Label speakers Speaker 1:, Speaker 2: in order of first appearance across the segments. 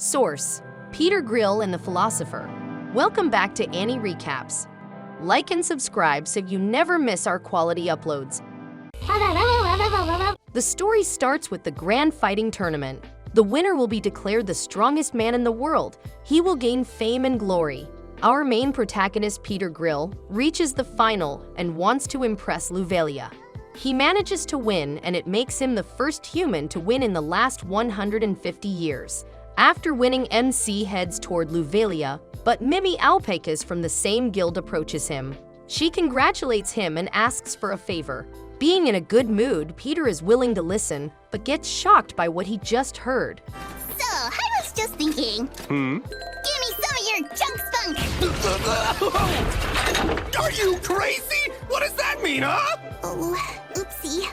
Speaker 1: Source: Peter Grill and the Philosopher. Welcome back to AniRecapz. Like and subscribe so you never miss our quality uploads. The story starts with the grand fighting tournament. The winner will be declared the strongest man in the world. He will gain fame and glory. Our main protagonist, Peter Grill, reaches the final and wants to impress Louvelia. He manages to win, and it makes him the first human to win in the last 150 years. After winning, MC heads toward Louvelia, but Mimi Alpacas from the same guild approaches him. She congratulates him and asks for a favor. Being in a good mood, Peter is willing to listen, but gets shocked by what he just heard.
Speaker 2: So, I was just thinking. Give me some of your junk spunk.
Speaker 3: Are you crazy? What does that mean, huh?
Speaker 2: Oh, oopsie.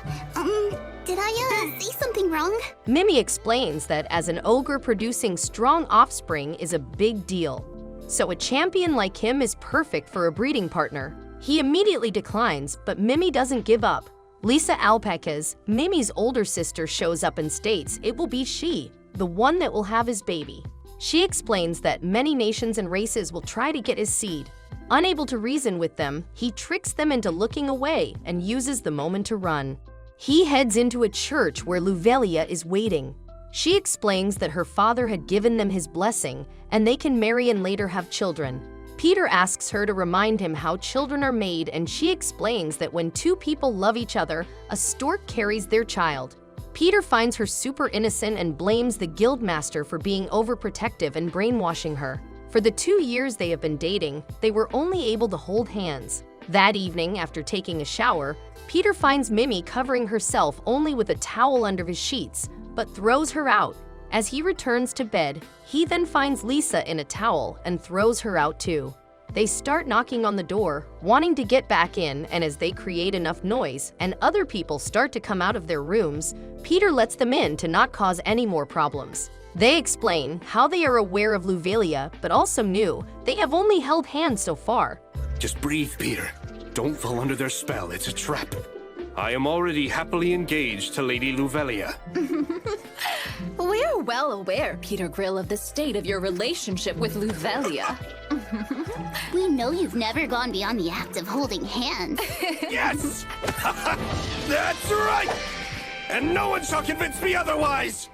Speaker 2: Did I say something wrong?
Speaker 1: Mimi explains that as an ogre, producing strong offspring is a big deal. So a champion like him is perfect for a breeding partner. He immediately declines, but Mimi doesn't give up. Lisa Alpacas, Mimi's older sister, shows up and states it will be she, the one that will have his baby. She explains that many nations and races will try to get his seed. Unable to reason with them, he tricks them into looking away and uses the moment to run. He heads into a church where Louvelia is waiting. She explains that her father had given them his blessing and they can marry and later have children. Peter asks her to remind him how children are made, and she explains that when two people love each other, a stork carries their child. Peter finds her super innocent and blames the guildmaster for being overprotective and brainwashing her. For the 2 years they have been dating, they were only able to hold hands. That evening, after taking a shower, Peter finds Mimi covering herself only with a towel under his sheets, but throws her out. As he returns to bed, he then finds Lisa in a towel and throws her out too. They start knocking on the door, wanting to get back in, and as they create enough noise and other people start to come out of their rooms, Peter lets them in to not cause any more problems. They explain how they are aware of Louvelia, but also knew they have only held hands so far.
Speaker 3: Just breathe, Peter. Don't fall under their spell. It's a trap. I am already happily engaged to Lady Louvelia.
Speaker 4: We're well aware, Peter Grill, of the state of your relationship with Louvelia.
Speaker 2: We know you've never gone beyond the act of holding hands.
Speaker 3: Yes! That's right! And no one shall convince me otherwise!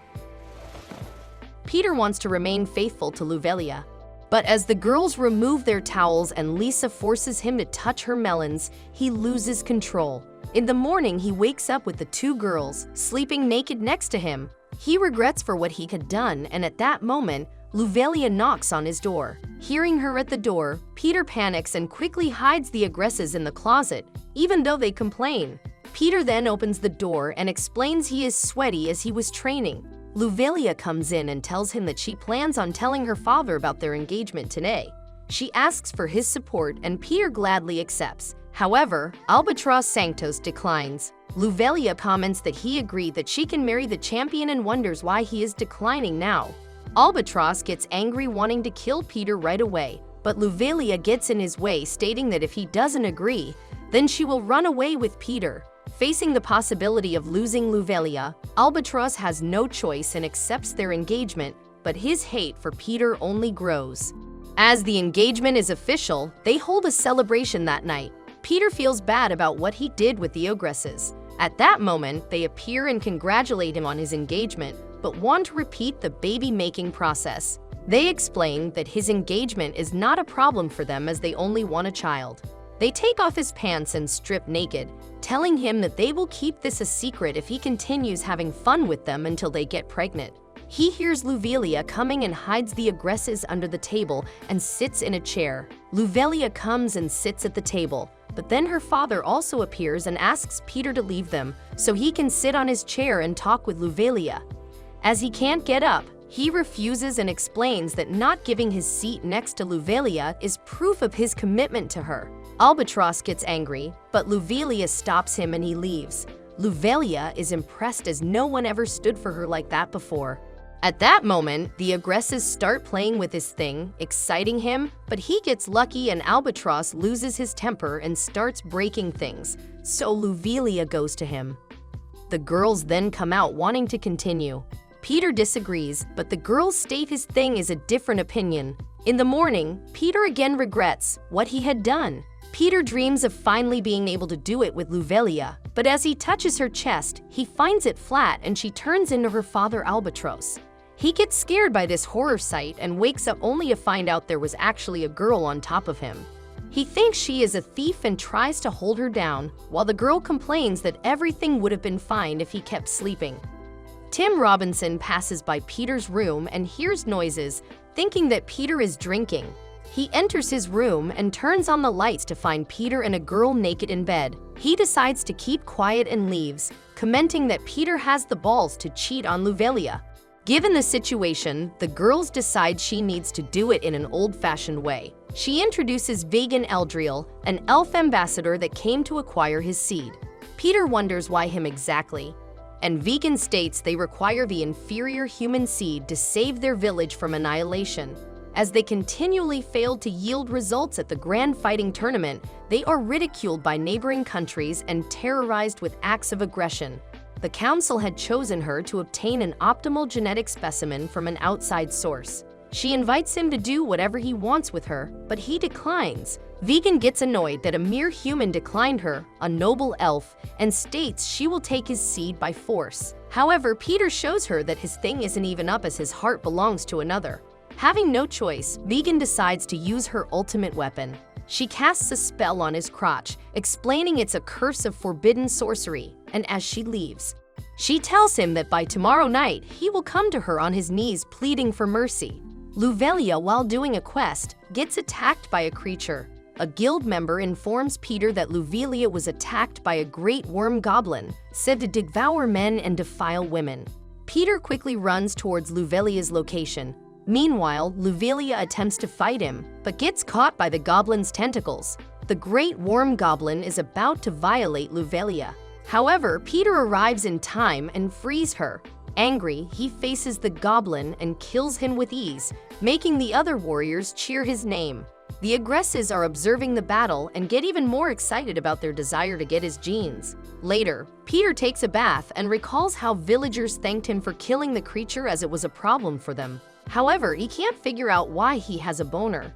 Speaker 1: Peter wants to remain faithful to Louvelia. But as the girls remove their towels and Lisa forces him to touch her melons, he loses control. In the morning, he wakes up with the two girls sleeping naked next to him. He regrets for what he had done, and at that moment, Louvelia knocks on his door. Hearing her at the door, Peter panics and quickly hides the agresses in the closet, even though they complain. Peter then opens the door and explains he is sweaty as he was training. Louvelia comes in and tells him that she plans on telling her father about their engagement today. She asks for his support and Peter gladly accepts. However, Albatross Sanctos declines. Louvelia comments that he agreed that she can marry the champion and wonders why he is declining now. Albatross gets angry, wanting to kill Peter right away, but Louvelia gets in his way, stating that if he doesn't agree, then she will run away with Peter. Facing the possibility of losing Louvelia, Albatross has no choice and accepts their engagement, but his hate for Peter only grows. As the engagement is official, they hold a celebration that night. Peter feels bad about what he did with the ogresses. At that moment, they appear and congratulate him on his engagement, but want to repeat the baby-making process. They explain that his engagement is not a problem for them as they only want a child. They take off his pants and strip naked, telling him that they will keep this a secret if he continues having fun with them until they get pregnant. He hears Louvelia coming and hides the agresses under the table and sits in a chair. Louvelia comes and sits at the table, but then her father also appears and asks Peter to leave them so he can sit on his chair and talk with Louvelia. As he can't get up, he refuses and explains that not giving his seat next to Louvelia is proof of his commitment to her. Albatross gets angry, but Louvelia stops him and he leaves. Louvelia is impressed as no one ever stood for her like that before. At that moment, the agresses start playing with his thing, exciting him, but he gets lucky and Albatross loses his temper and starts breaking things, so Louvelia goes to him. The girls then come out wanting to continue. Peter disagrees, but the girls state his thing is a different opinion. In the morning, Peter again regrets what he had done. Peter dreams of finally being able to do it with Luvelia, but as he touches her chest, he finds it flat and she turns into her father Albatross. He gets scared by this horror sight and wakes up only to find out there was actually a girl on top of him. He thinks she is a thief and tries to hold her down, while the girl complains that everything would have been fine if he kept sleeping. Tim Robinson passes by Peter's room and hears noises, thinking that Peter is drinking. He enters his room and turns on the lights to find Peter and a girl naked in bed. He decides to keep quiet and leaves, commenting that Peter has the balls to cheat on Luvelia. Given the situation, the girls decide she needs to do it in an old-fashioned way. She introduces Vegan Eldriel, an elf ambassador that came to acquire his seed. Peter wonders why him exactly, and Vegan states they require the inferior human seed to save their village from annihilation. As they continually failed to yield results at the Grand Fighting Tournament, they are ridiculed by neighboring countries and terrorized with acts of aggression. The council had chosen her to obtain an optimal genetic specimen from an outside source. She invites him to do whatever he wants with her, but he declines. Vegan gets annoyed that a mere human declined her, a noble elf, and states she will take his seed by force. However, Peter shows her that his thing isn't even up as his heart belongs to another. Having no choice, Vegan decides to use her ultimate weapon. She casts a spell on his crotch, explaining it's a curse of forbidden sorcery, and as she leaves, she tells him that by tomorrow night, he will come to her on his knees pleading for mercy. Luvelia, while doing a quest, gets attacked by a creature. A guild member informs Peter that Luvelia was attacked by a great worm goblin, said to devour men and defile women. Peter quickly runs towards Luvelia's location. Meanwhile, Luvelia attempts to fight him, but gets caught by the goblin's tentacles. The great worm goblin is about to violate Luvelia. However, Peter arrives in time and frees her. Angry, he faces the goblin and kills him with ease, making the other warriors cheer his name. The aggressors are observing the battle and get even more excited about their desire to get his genes. Later, Peter takes a bath and recalls how villagers thanked him for killing the creature as it was a problem for them. However, he can't figure out why he has a boner.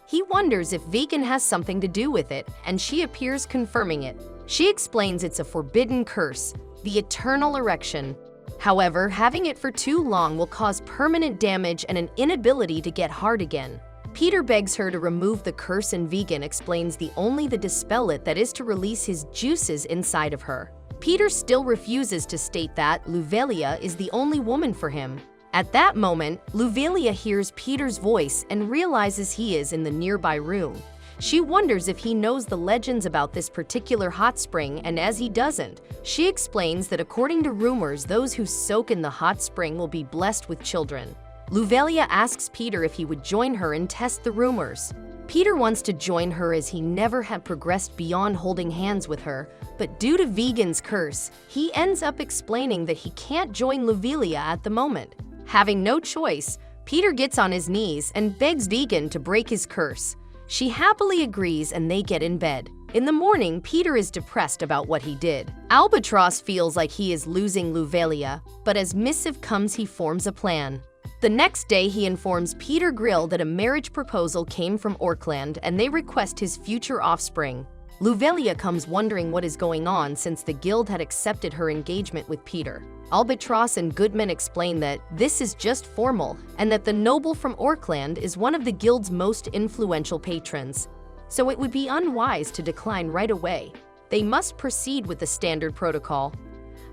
Speaker 1: He wonders if Vegan has something to do with it, and she appears confirming it. She explains it's a forbidden curse, the eternal erection. However, having it for too long will cause permanent damage and an inability to get hard again. Peter begs her to remove the curse, and Vegan explains only to dispel it, that is to release his juices inside of her. Peter still refuses to state that Luvelia is the only woman for him. At that moment, Luvelia hears Peter's voice and realizes he is in the nearby room. She wonders if he knows the legends about this particular hot spring, and as he doesn't, she explains that according to rumors, those who soak in the hot spring will be blessed with children. Luvelia asks Peter if he would join her and test the rumors. Peter wants to join her as he never had progressed beyond holding hands with her, but due to Vegan's curse, he ends up explaining that he can't join Luvelia at the moment. Having no choice, Peter gets on his knees and begs Vegan to break his curse. She happily agrees and they get in bed. In the morning, Peter is depressed about what he did. Albatross feels like he is losing Luvelia, but as missive comes, he forms a plan. The next day, he informs Peter Grill that a marriage proposal came from Orkland and they request his future offspring. Luvelia comes wondering what is going on since the guild had accepted her engagement with Peter. Albatross and Goodman explain that this is just formal and that the noble from Orkland is one of the guild's most influential patrons, so it would be unwise to decline right away. They must proceed with the standard protocol.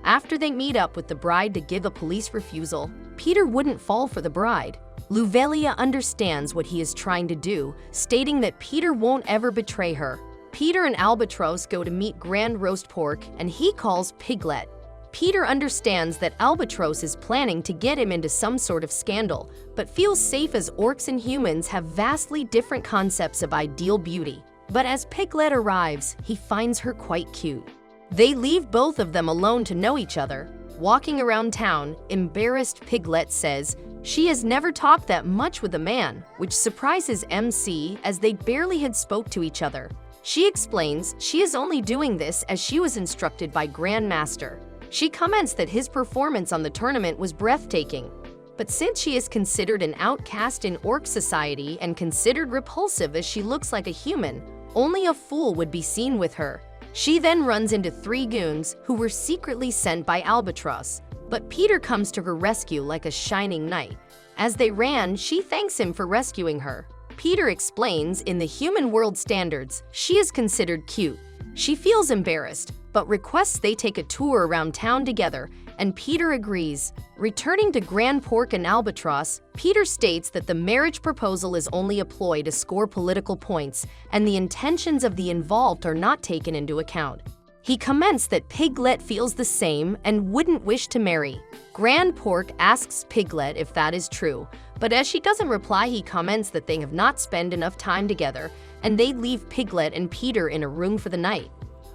Speaker 1: After they meet up with the bride to give a police refusal, Peter wouldn't fall for the bride. Luvelia understands what he is trying to do, stating that Peter won't ever betray her. Peter and Albatross go to meet Grand Roast Pork, and he calls Piglet. Peter understands that Albatross is planning to get him into some sort of scandal, but feels safe as orcs and humans have vastly different concepts of ideal beauty. But as Piglet arrives, he finds her quite cute. They leave both of them alone to know each other. Walking around town, embarrassed Piglet says she has never talked that much with a man, which surprises MC as they barely had spoke to each other. She explains she is only doing this as she was instructed by Grandmaster. She comments that his performance on the tournament was breathtaking. But since she is considered an outcast in orc society and considered repulsive as she looks like a human, only a fool would be seen with her. She then runs into 3 goons who were secretly sent by Albatross, but Peter comes to her rescue like a shining knight. As they ran, she thanks him for rescuing her. Peter explains in the human world standards, she is considered cute. She feels embarrassed, but requests they take a tour around town together, and Peter agrees. Returning to Grand Pork and Albatross, Peter states that the marriage proposal is only a ploy to score political points, and the intentions of the involved are not taken into account. He comments that Piglet feels the same and wouldn't wish to marry. Grand Pork asks Piglet if that is true, but as she doesn't reply, he comments that they have not spent enough time together, and they leave Piglet and Peter in a room for the night.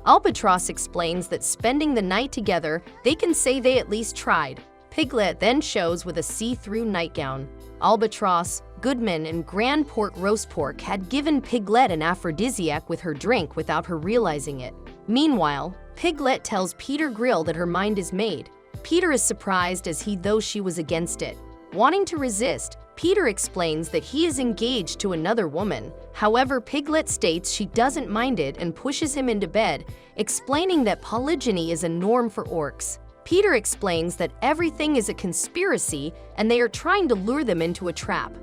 Speaker 1: Albatross explains that spending the night together, they can say they at least tried. Piglet then shows with a see-through nightgown. Albatross, Goodman, and Grand Pork Roast Pork had given Piglet an aphrodisiac with her drink without her realizing it. Meanwhile, Piglet tells Peter Grill that her mind is made. Peter is surprised as though she was against it. Wanting to resist, Peter explains that he is engaged to another woman. However, Piglet states she doesn't mind it and pushes him into bed, explaining that polygyny is a norm for orcs. Peter explains that everything is a conspiracy and they are trying to lure them into a trap.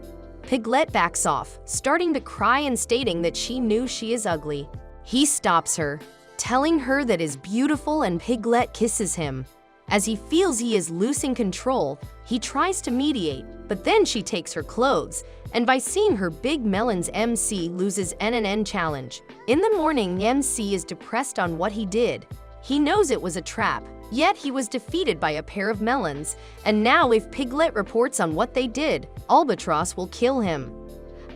Speaker 1: Piglet backs off, starting to cry and stating that she knew she is ugly. He stops her, telling her that is beautiful, and Piglet kisses him. As he feels he is losing control, he tries to mediate, but then she takes her clothes, and by seeing her big melons, MC loses NNN challenge. In the morning, MC is depressed on what he did. He knows it was a trap, yet he was defeated by a pair of melons, and now if Piglet reports on what they did, Albatross will kill him.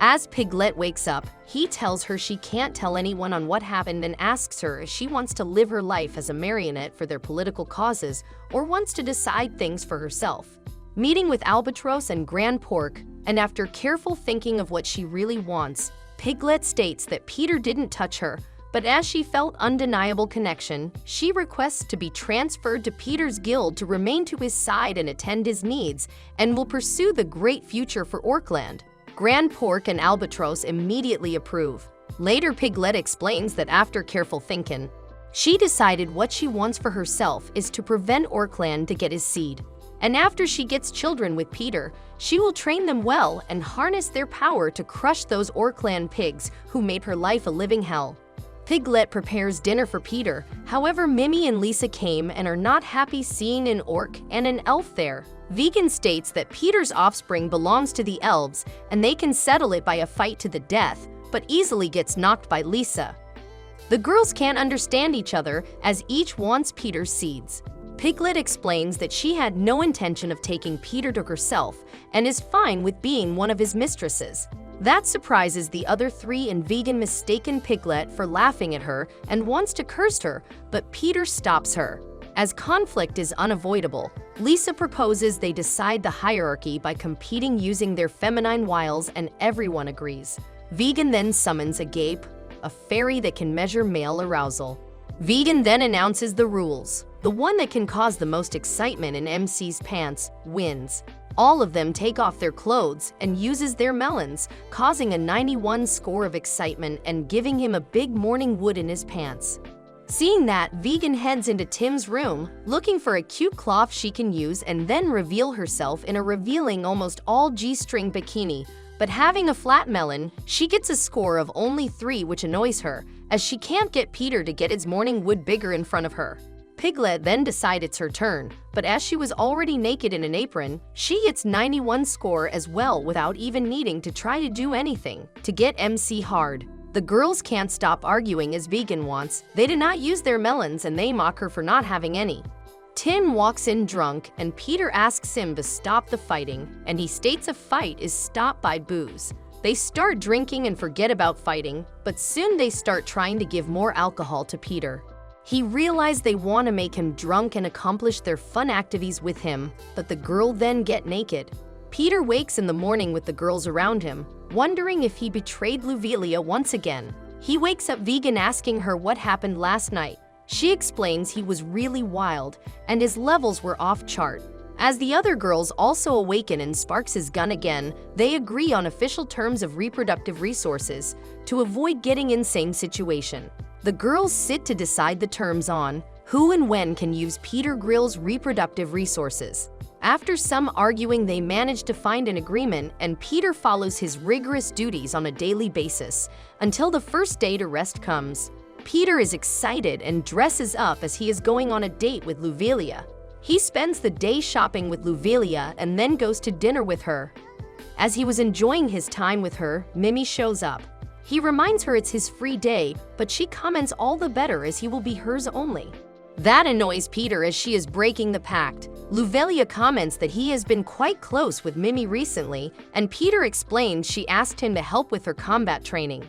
Speaker 1: As Piglet wakes up, he tells her she can't tell anyone on what happened and asks her if she wants to live her life as a marionette for their political causes or wants to decide things for herself. Meeting with Albatross and Grand Pork, and after careful thinking of what she really wants, Piglet states that Peter didn't touch her, but as she felt undeniable connection, she requests to be transferred to Peter's guild to remain to his side and attend his needs, and will pursue the great future for Orkland. Grand Pork and Albatross immediately approve. Later, Piglet explains that after careful thinking, she decided what she wants for herself is to prevent Orkland to get his seed. And after she gets children with Peter, she will train them well and harness their power to crush those Orkland pigs who made her life a living hell. Piglet prepares dinner for Peter, however Mimi and Lisa came and are not happy seeing an orc and an elf there. Vegan states that Peter's offspring belongs to the elves and they can settle it by a fight to the death, but easily gets knocked by Lisa. The girls can't understand each other as each wants Peter's seeds. Piglet explains that she had no intention of taking Peter to herself and is fine with being one of his mistresses. That surprises the other 3 and Vegan mistaken Piglet for laughing at her and wants to curse her, but Peter stops her. As conflict is unavoidable, Lisa proposes they decide the hierarchy by competing using their feminine wiles, and everyone agrees. Vegan then summons a gape, a fairy that can measure male arousal. Vegan then announces the rules. The one that can cause the most excitement in MC's pants wins. All of them take off their clothes and uses their melons, causing a 91 score of excitement and giving him a big morning wood in his pants. Seeing that, Vegan heads into Tim's room, looking for a cute cloth she can use and then reveal herself in a revealing almost all G-string bikini. But having a flat melon, she gets a score of only 3, which annoys her, as she can't get Peter to get his morning wood bigger in front of her. Piglet then decides it's her turn, but as she was already naked in an apron, she gets 91 score as well without even needing to try to do anything to get MC hard. The girls can't stop arguing as Vegan wants. They do not use their melons and they mock her for not having any. Tim walks in drunk and Peter asks him to stop the fighting, and he states a fight is stopped by booze. They start drinking and forget about fighting, but soon they start trying to give more alcohol to Peter. He realized they want to make him drunk and accomplish their fun activities with him, but the girl then get naked. Peter wakes in the morning with the girls around him, wondering if he betrayed Luvelia once again. He wakes up Vegan asking her what happened last night. She explains he was really wild and his levels were off-chart. As the other girls also awaken and sparks his gun again, they agree on official terms of reproductive resources to avoid getting in same situation. The girls sit to decide the terms on who and when can use Peter Grill's reproductive resources. After some arguing, they manage to find an agreement and Peter follows his rigorous duties on a daily basis until the first day to rest comes. Peter is excited and dresses up as he is going on a date with Luvelia. He spends the day shopping with Luvelia and then goes to dinner with her. As he was enjoying his time with her, Mimi shows up. He reminds her it's his free day, but she comments all the better as he will be hers only. That annoys Peter as she is breaking the pact. Luvelia comments that he has been quite close with Mimi recently, and Peter explains she asked him to help with her combat training.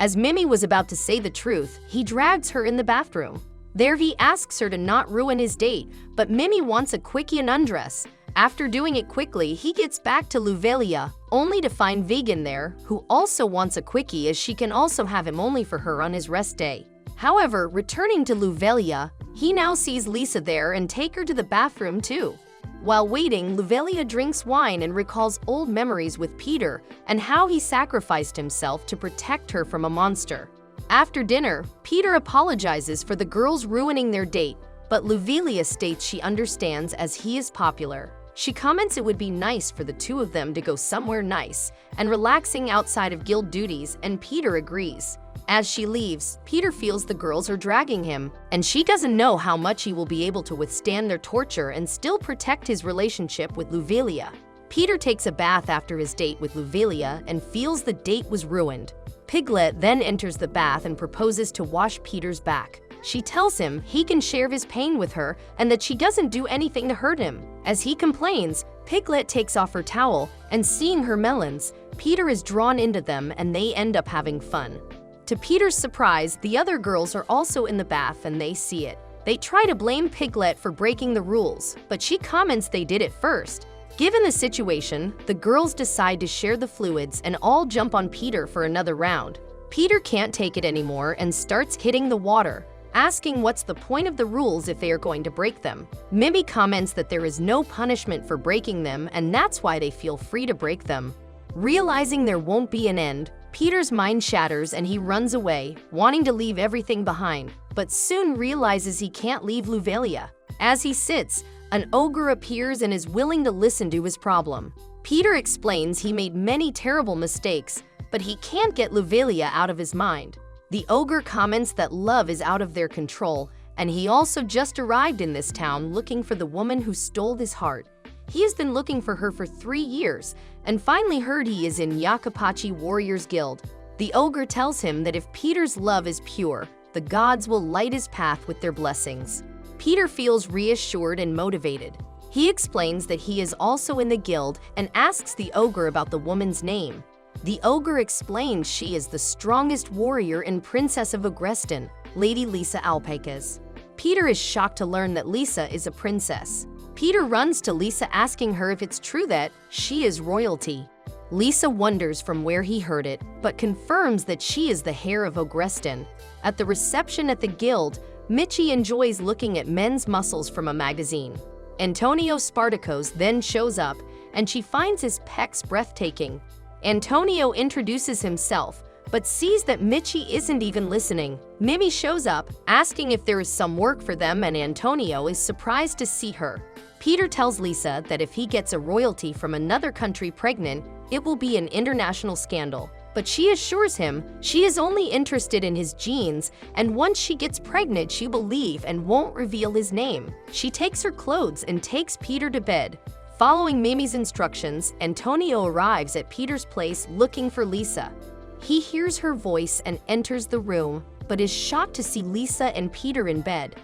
Speaker 1: As Mimi was about to say the truth, he drags her in the bathroom. There he asks her to not ruin his date, but Mimi wants a quickie and undress. After doing it quickly, he gets back to Luvelia, only to find Vegan there, who also wants a quickie as she can also have him only for her on his rest day. However, returning to Luvelia, he now sees Lisa there and take her to the bathroom too. While waiting, Luvelia drinks wine and recalls old memories with Peter and how he sacrificed himself to protect her from a monster. After dinner, Peter apologizes for the girls ruining their date, but Luvelia states she understands as he is popular. She comments it would be nice for the two of them to go somewhere nice and relaxing outside of guild duties, and Peter agrees. As she leaves, Peter feels the girls are dragging him, and she doesn't know how much he will be able to withstand their torture and still protect his relationship with Luvelia. Peter takes a bath after his date with Luvelia and feels the date was ruined. Piglet then enters the bath and proposes to wash Peter's back. She tells him he can share his pain with her and that she doesn't do anything to hurt him. As he complains, Piglet takes off her towel, and seeing her melons, Peter is drawn into them and they end up having fun. To Peter's surprise, the other girls are also in the bath and they see it. They try to blame Piglet for breaking the rules, but she comments they did it first. Given the situation, the girls decide to share the fluids and all jump on Peter for another round. Peter can't take it anymore and starts hitting the water, asking what's the point of the rules if they are going to break them. Mimi comments that there is no punishment for breaking them and that's why they feel free to break them. Realizing there won't be an end, Peter's mind shatters and he runs away, wanting to leave everything behind, but soon realizes he can't leave Luvelia. As he sits, an ogre appears and is willing to listen to his problem. Peter explains he made many terrible mistakes, but he can't get Luvelia out of his mind. The ogre comments that love is out of their control, and he also just arrived in this town looking for the woman who stole his heart. He has been looking for her for 3 years, and finally heard he is in Yakupachi Warriors Guild. The ogre tells him that if Peter's love is pure, the gods will light his path with their blessings. Peter feels reassured and motivated. He explains that he is also in the guild and asks the ogre about the woman's name. The ogre explains she is the strongest warrior and princess of Ogreston, Lady Lisa Alpacas. Peter is shocked to learn that Lisa is a princess. Peter runs to Lisa asking her if it's true that she is royalty. Lisa wonders from where he heard it, but confirms that she is the heir of Ogreston. At the reception at the guild, Michi enjoys looking at men's muscles from a magazine. Antonio Spartacos then shows up, and she finds his pecs breathtaking. Antonio introduces himself, but sees that Michi isn't even listening. Mimi shows up, asking if there is some work for them, and Antonio is surprised to see her. Peter tells Lisa that if he gets a royalty from another country pregnant, it will be an international scandal. But she assures him she is only interested in his genes, and once she gets pregnant, she will leave and won't reveal his name. She takes her clothes and takes Peter to bed. Following Mimi's instructions, Antonio arrives at Peter's place looking for Lisa. He hears her voice and enters the room, but is shocked to see Lisa and Peter in bed.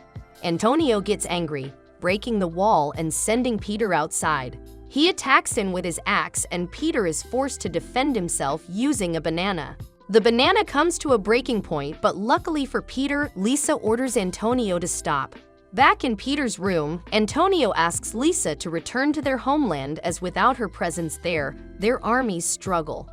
Speaker 1: Antonio gets angry, breaking the wall and sending Peter outside. He attacks him with his axe, and Peter is forced to defend himself using a banana. The banana comes to a breaking point, but luckily for Peter, Lisa orders Antonio to stop. Back in Peter's room, Antonio asks Lisa to return to their homeland as without her presence there, their armies struggle.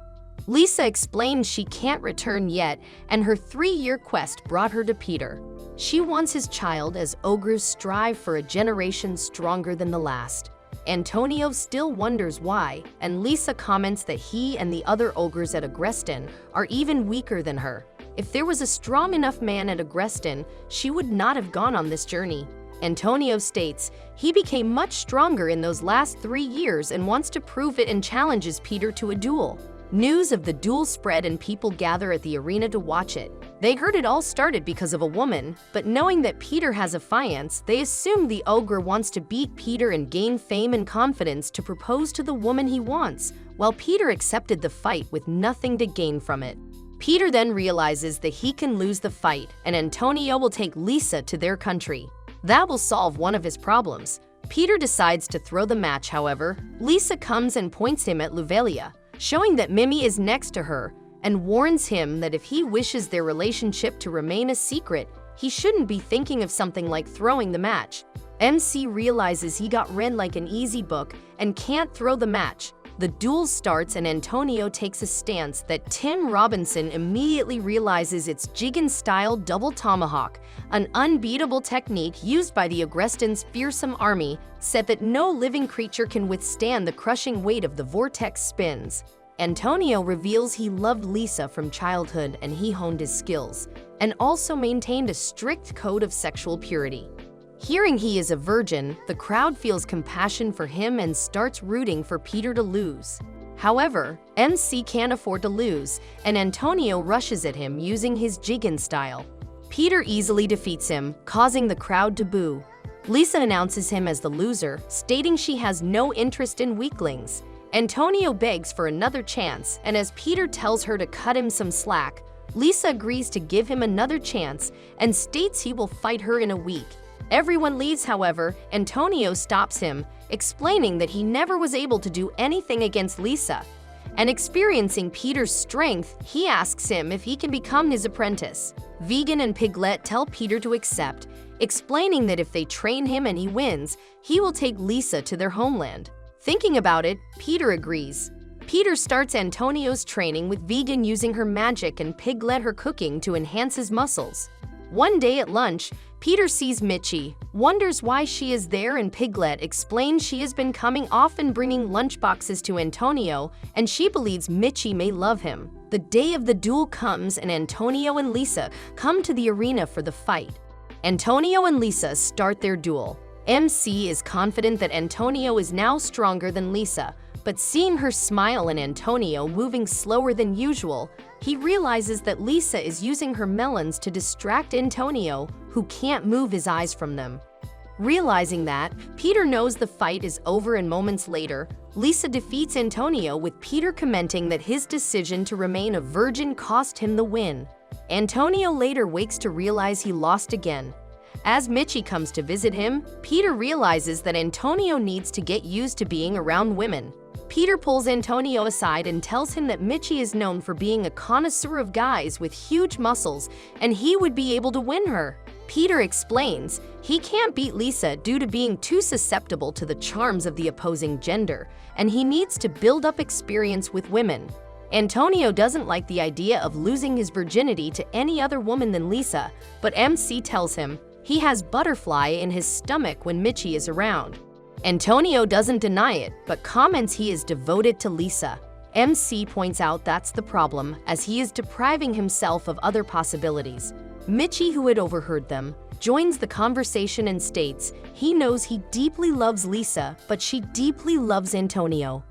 Speaker 1: Lisa explains she can't return yet, and her 3-year quest brought her to Peter. She wants his child as ogres strive for a generation stronger than the last. Antonio still wonders why, and Lisa comments that he and the other ogres at Agreston are even weaker than her. If there was a strong enough man at Agreston, she would not have gone on this journey. Antonio states he became much stronger in those last 3 years and wants to prove it and challenges Peter to a duel. News of the duel spread and people gather at the arena to watch it. They heard it all started because of a woman, but knowing that Peter has a fiancé, they assume the ogre wants to beat Peter and gain fame and confidence to propose to the woman he wants, while Peter accepted the fight with nothing to gain from it. Peter then realizes that he can lose the fight, and Antonio will take Lisa to their country. That will solve one of his problems. Peter decides to throw the match, however. Lisa comes and points him at Louvelia, showing that Mimi is next to her, and warns him that if he wishes their relationship to remain a secret, he shouldn't be thinking of something like throwing the match. MC realizes he got read like an easy book and can't throw the match. The duel starts and Antonio takes a stance that Tim Robinson immediately realizes it's Jigen-style double tomahawk, an unbeatable technique used by the Agreston's fearsome army, said that no living creature can withstand the crushing weight of the vortex spins. Antonio reveals he loved Lisa from childhood and he honed his skills, and also maintained a strict code of sexual purity. Hearing he is a virgin, the crowd feels compassion for him and starts rooting for Peter to lose. However, MC can't afford to lose, and Antonio rushes at him using his Jigen style. Peter easily defeats him, causing the crowd to boo. Lisa announces him as the loser, stating she has no interest in weaklings. Antonio begs for another chance, and as Peter tells her to cut him some slack, Lisa agrees to give him another chance and states he will fight her in a week. Everyone leaves, however. Antonio stops him, explaining that he never was able to do anything against Lisa. And experiencing Peter's strength, he asks him if he can become his apprentice. Vegan and Piglet tell Peter to accept, explaining that if they train him and he wins, he will take Lisa to their homeland. Thinking about it, Peter agrees. Peter starts Antonio's training with Vegan using her magic and Piglet her cooking to enhance his muscles. One day at lunch, Peter sees Michi, wonders why she is there, and Piglet explains she has been coming often bringing lunchboxes to Antonio and she believes Michi may love him. The day of the duel comes and Antonio and Lisa come to the arena for the fight. Antonio and Lisa start their duel. MC is confident that Antonio is now stronger than Lisa, but seeing her smile and Antonio moving slower than usual, he realizes that Lisa is using her melons to distract Antonio, who can't move his eyes from them. Realizing that, Peter knows the fight is over, and moments later, Lisa defeats Antonio with Peter commenting that his decision to remain a virgin cost him the win. Antonio later wakes to realize he lost again. As Michi comes to visit him, Peter realizes that Antonio needs to get used to being around women. Peter pulls Antonio aside and tells him that Michi is known for being a connoisseur of guys with huge muscles and he would be able to win her. Peter explains he can't beat Lisa due to being too susceptible to the charms of the opposing gender, and he needs to build up experience with women. Antonio doesn't like the idea of losing his virginity to any other woman than Lisa, but MC tells him he has butterfly in his stomach when Michi is around. Antonio doesn't deny it, but comments he is devoted to Lisa. MC points out that's the problem, as he is depriving himself of other possibilities. Michi, who had overheard them, joins the conversation and states he knows he deeply loves Lisa, but she deeply loves Antonio.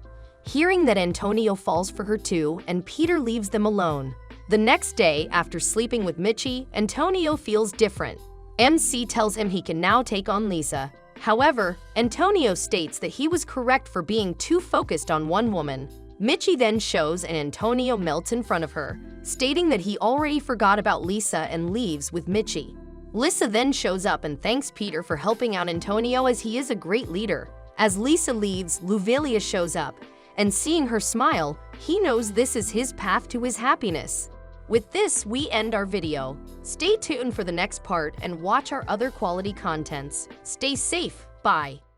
Speaker 1: Hearing that Antonio falls for her too, and Peter leaves them alone. The next day, after sleeping with Michi, Antonio feels different. MC tells him he can now take on Lisa. However, Antonio states that he was correct for being too focused on one woman. Michi then shows and Antonio melts in front of her, stating that he already forgot about Lisa and leaves with Michi. Lisa then shows up and thanks Peter for helping out Antonio as he is a great leader. As Lisa leaves, Louvelia shows up, and seeing her smile, he knows this is his path to his happiness. With this, we end our video. Stay tuned for the next part and watch our other quality contents. Stay safe. Bye.